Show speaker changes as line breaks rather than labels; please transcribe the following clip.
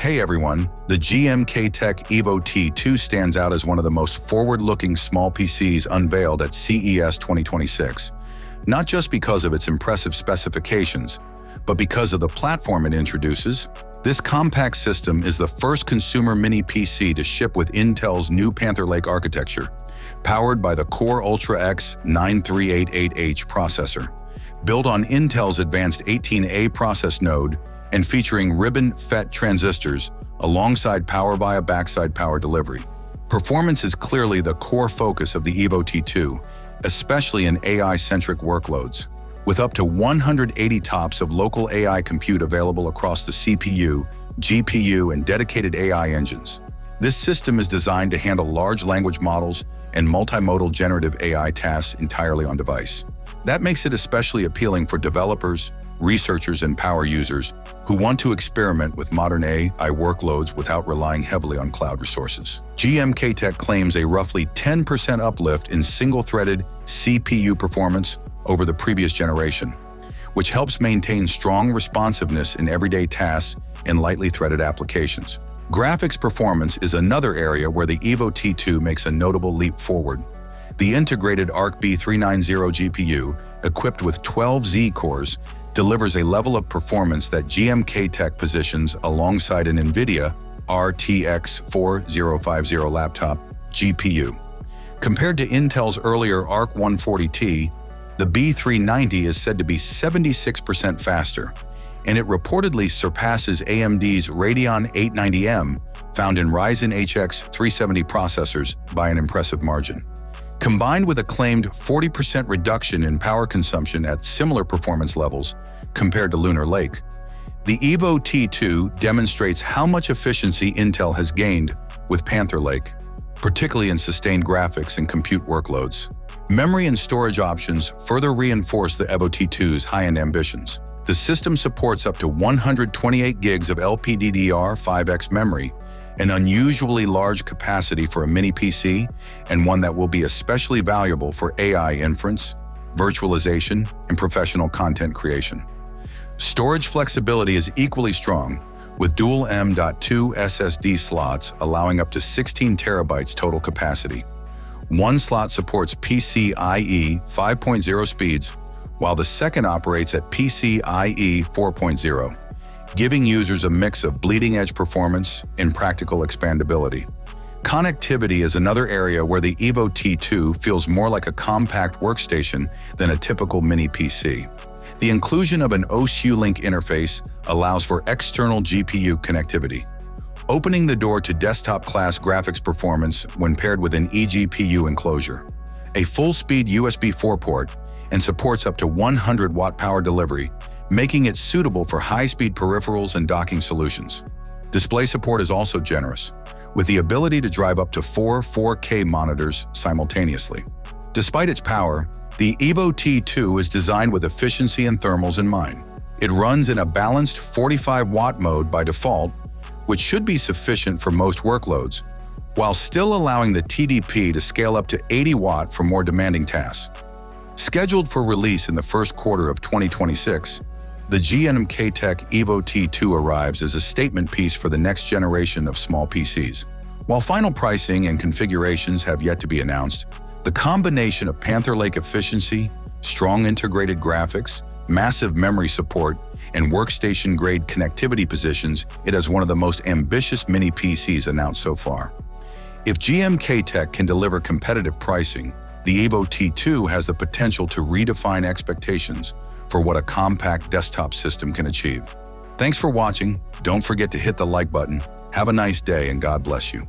Hey everyone, the Gmktec Evo-T2 stands out as one of the most forward-looking small PCs unveiled at CES 2026. Not just because of its impressive specifications, but because of the platform it introduces. This compact system is the first consumer mini PC to ship with Intel's new Panther Lake architecture, powered by the Core Ultra X 9388H processor. Built on Intel's advanced 18A process node and featuring Ribbon FET transistors alongside PowerVia backside power delivery. Performance is clearly the core focus of the Evo-T2, especially in AI-centric workloads. With up to 180 TOPS of local AI compute available across the CPU, GPU, and dedicated AI engines. This system is designed to handle large language models and multimodal generative AI tasks entirely on device. That makes it especially appealing for developers, researchers, and power users who want to experiment with modern AI workloads without relying heavily on cloud resources. Gmktec claims a roughly 10% uplift in single-threaded CPU performance over the previous generation, which helps maintain strong responsiveness in everyday tasks and lightly threaded applications. Graphics performance is another area where the Evo-T2 makes a notable leap forward. The integrated Arc B390 GPU, equipped with 12 Z cores, delivers a level of performance that Gmktec positions alongside an NVIDIA RTX 4050 laptop GPU. Compared to Intel's earlier Arc 140T, the B390 is said to be 76% faster, and it reportedly surpasses AMD's Radeon 890M found in Ryzen HX 370 processors by an impressive margin. Combined with a claimed 40% reduction in power consumption at similar performance levels compared to Lunar Lake, the Evo-T2 demonstrates how much efficiency Intel has gained with Panther Lake, particularly in sustained graphics and compute workloads. Memory and storage options further reinforce the Evo-T2's high-end ambitions. The system supports up to 128 gigs of LPDDR5X memory, an unusually large capacity for a mini PC, and one that will be especially valuable for AI inference, virtualization, and professional content creation. Storage flexibility is equally strong, with dual M.2 SSD slots allowing up to 16 terabytes total capacity. One slot supports PCIe 5.0 speeds, while the second operates at PCIe 4.0. Giving users a mix of bleeding-edge performance and practical expandability. Connectivity is another area where the Evo-T2 feels more like a compact workstation than a typical mini PC. The inclusion of an OSU-Link interface allows for external GPU connectivity, opening the door to desktop-class graphics performance when paired with an eGPU enclosure. A full-speed USB 4 port and supports up to 100-watt power delivery, making it suitable for high-speed peripherals and docking solutions. Display support is also generous, with the ability to drive up to 4 4K monitors simultaneously. Despite its power, the Evo-T2 is designed with efficiency and thermals in mind. It runs in a balanced 45-watt mode by default, which should be sufficient for most workloads, while still allowing the TDP to scale up to 80 watt for more demanding tasks. Scheduled for release in the first quarter of 2026, the Gmktec Evo-T2 arrives as a statement piece for the next generation of small PCs. While final pricing and configurations have yet to be announced, the combination of Panther Lake efficiency, strong integrated graphics, massive memory support, and workstation-grade connectivity positions it as one of the most ambitious mini PCs announced so far. If Gmktec can deliver competitive pricing, the Evo-T2 has the potential to redefine expectations for what a compact desktop system can achieve. Thanks for watching. Don't forget to hit the like button. Have a nice day and God bless you.